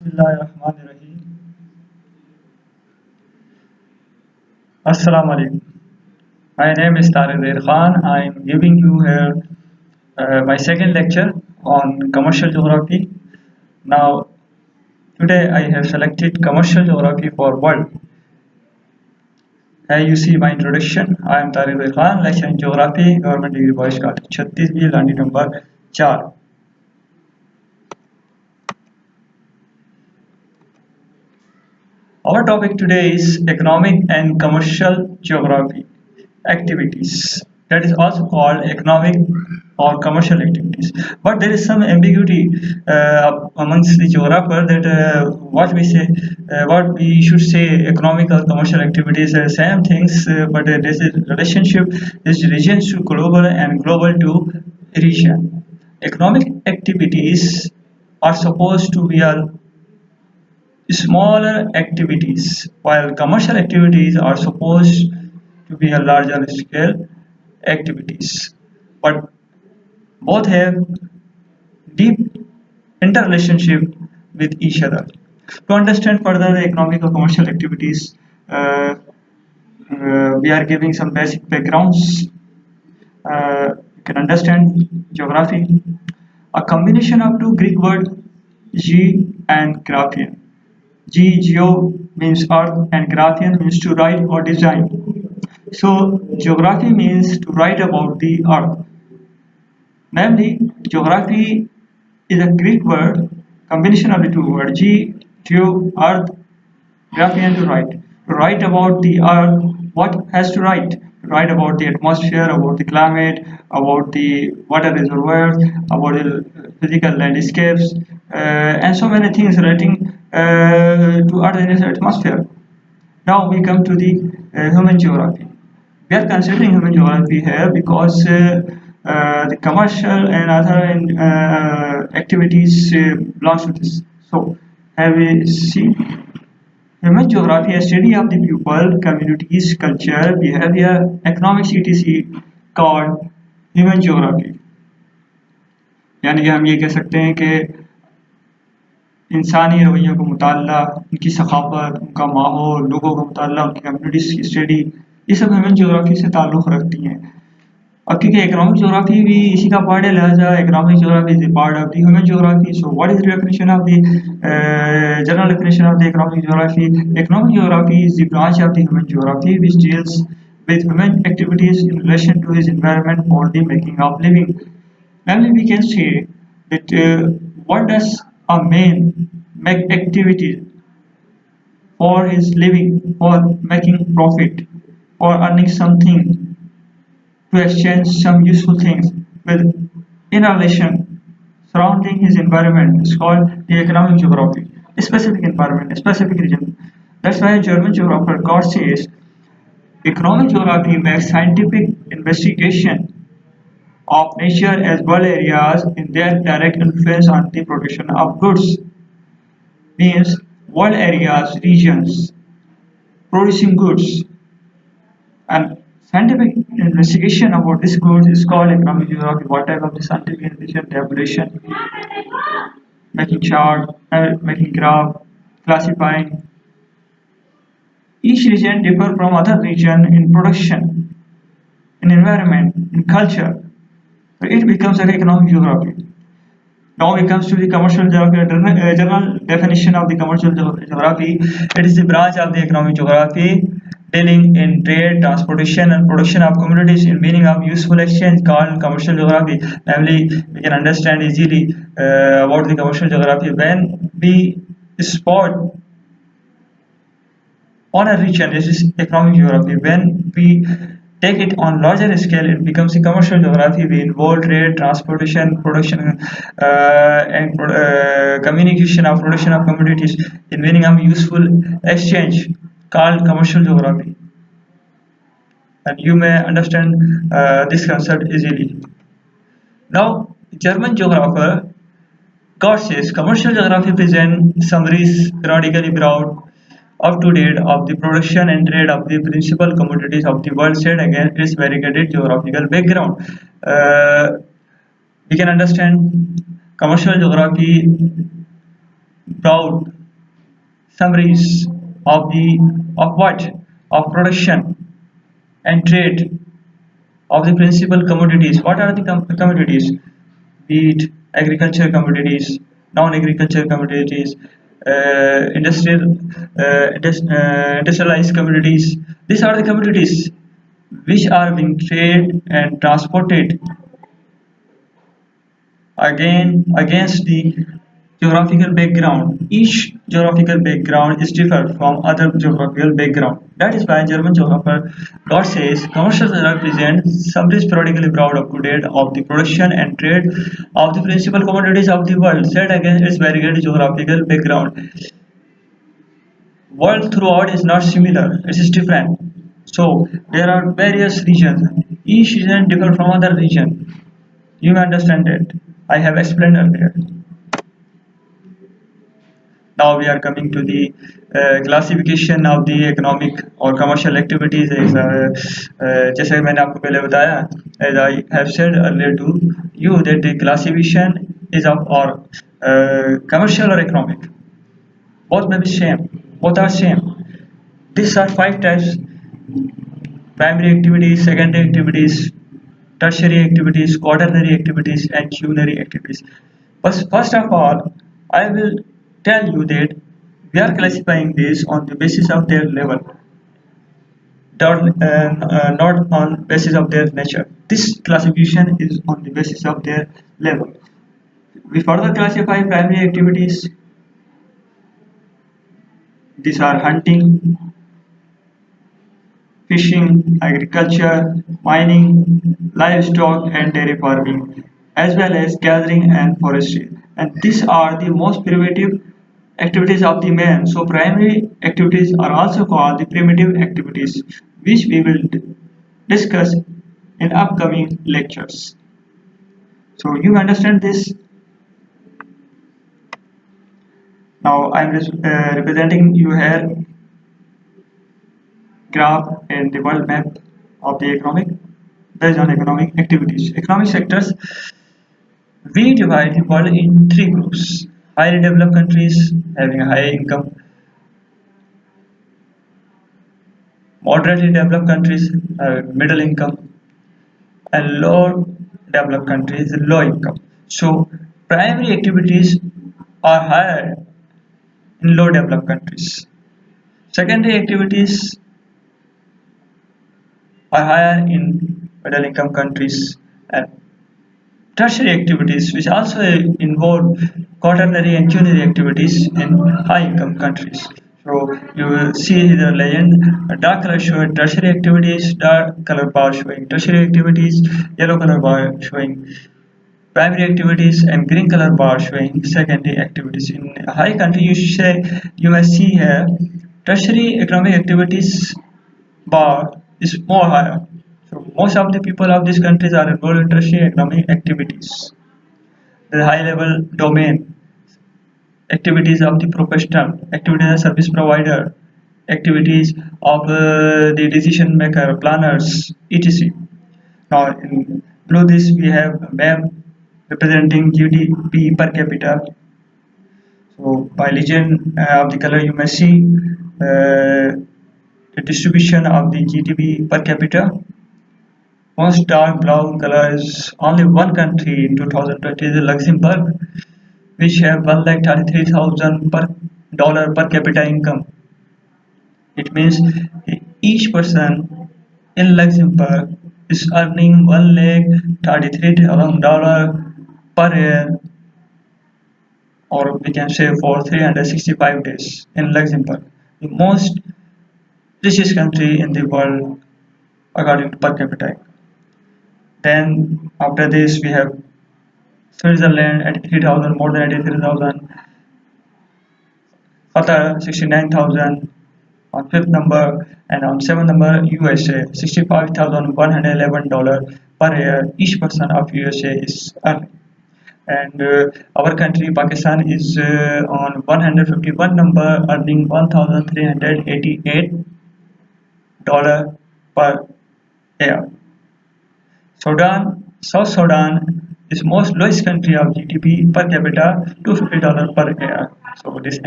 Bismillahirrahmanirrahim. Assalamu alaikum. My name is Tariq Zaid Khan. I am giving you here my second lecture on commercial geography. Now, today I have selected commercial geography for world. Here you see my introduction. I am Tariq Zaid Khan, lecturer in geography, Government Degree Boys College, Chhattisgarh, Landi number 4. Our topic today is economic and commercial geography activities. That is also called economic or commercial activities. But there is some ambiguity amongst the geographer that what we should say economic or commercial activities are same things, but there is a relationship is regions to global and global to region. Economic activities are supposed to be a smaller activities, while commercial activities are supposed to be a larger scale activities. But both have deep interrelationship with each other. To understand further the economic or commercial activities, uh, we are giving some basic backgrounds. You can understand geography. A combination of two Greek words, G and graphian. Geo means earth and graphian means to write or design. So geography means to write about the earth. Namely, geography is a Greek word, combination of the two words, geo, earth, graphian to write. To write about the earth, what has to write? To write about the atmosphere, about the climate, about the water reservoirs, about the physical landscapes, and so many things relating to earth and its atmosphere. Now we come to the human geography. We are considering human geography here because the commercial and other activities belongs to this. So have we see human geography, a study of the people, communities, culture, behavior, economics, etc. called human geography. यानी कि हम ये कह सकते हैं कि इंसानी रवैयों का मुताला, उनकी सखावत, उनका माहौल, लोगों का मुताला, उनकी कम्युनिटीज़ की स्टडी, ये सब ह्यूमन ज्योग्राफी से ताल्लुक़ रखती हैं। और क्योंकि इकोनॉमिक ज्योग्राफी भी इसी का पार्ट है, लिहाजा economic geography is a part of the human geography. So what is the definition of the general definition of the economic geography? Economic geography is the branch of the human geography which deals with human activities in relation to his environment for the making of living. Namely, we can say that what does a man make activities for his living, for making profit, or earning something to exchange some useful things with in a relation surrounding his environment is called the economic geography. A specific environment, a specific region. That's why German geographer God says economic geography makes scientific investigation of nature as well areas in their direct influence on the production of goods. Means world areas, regions producing goods, and scientific investigation about this goods is called economic geography. What type of the scientific investigation? Tabulation, making chart, making graph, classifying. Each region differ from other region in production, in environment, in culture. So it becomes an economic geography. Now it comes to the commercial geography. General definition of the commercial geography. It is the branch of the economic geography dealing in trade, transportation, and production of commodities in meaning of useful exchange called commercial geography. Namely, we can understand easily about the commercial geography when we spot on a region. This is economic geography. When we take it on larger scale, it becomes a commercial geography. We involve trade, transportation, production, and communication of production of commodities in meaning of useful exchange called commercial geography. And you may understand this concept easily. Now, German geographer God says commercial geography presents summaries periodically brought up to date of the production and trade of the principal commodities of the world set against its variegated geographical background. Uh, we can understand commercial geography brought summaries of of production and trade of the principal commodities. What are the commodities? Wheat, agriculture commodities, non-agriculture commodities, industrialized commodities. These are the commodities which are being traded and transported against the geographical background. Each geographical background is different from other geographical background. That is why German geographer Lord says commercial represent subjects periodically proud up to date of the production and trade of the principal commodities of the world set against its varied geographical background. World throughout is not similar, it is different. So there are various regions. Each region differ from other region. You understand it. I have explained earlier. Now we are coming to the classification of the economic or commercial activities. जैसे मैंने आपको पहले बताया, as I have said earlier to you that the classification is of or commercial or economic. Both may be same. Both are same. These are five types: primary activities, secondary activities, tertiary activities, quaternary activities, and quinary activities. But first of all, I will tell you that we are classifying this on the basis of their level, not on basis of their nature. This classification is on the basis of their level. We further classify primary activities. These are hunting, fishing, agriculture, mining, livestock and dairy farming, as well as gathering and forestry. And these are the most primitive activities of the man. So primary activities are also called the primitive activities, which we will discuss in upcoming lectures. So you understand this? Now I am representing you here graph and the world map of the economic based on economic activities. Economic sectors, we divide the world in three groups: highly developed countries having a high income, moderately developed countries middle income, and low developed countries low income. So primary activities are higher in low developed countries. Secondary activities are higher in middle income countries, and tertiary activities which also involve quaternary and quinary activities in high income countries. So you will see the legend, a dark color showing tertiary activities, dark color bar showing tertiary activities, yellow color bar showing primary activities, and green color bar showing secondary activities. In a high country you may see here tertiary economic activities bar is more higher. So most of the people of these countries are involved in tertiary economic activities. The high level domain activities of the professional, activities of service provider, activities of the decision maker, planners, etc. Now in below this we have a map representing GDP per capita. So by legend of the color you may see the distribution of the GDP per capita. Most dark brown color is only one country in 2020 is Luxembourg, which have 1,33,000 per dollar per capita income. It means each person in Luxembourg is earning $1,33,000 per year, or we can say for 365 days in Luxembourg, the most richest country in the world according to per capita income. Then after this we have Switzerland at 83,000, more than 83,000. Qatar 69,000 on fifth number, and on seventh number USA $65,111 per year each person of USA is earning. And our country Pakistan is on 151 number, earning $1,388 per year. South Sudan is most lowest country of GDP per capita, $250 per year. So this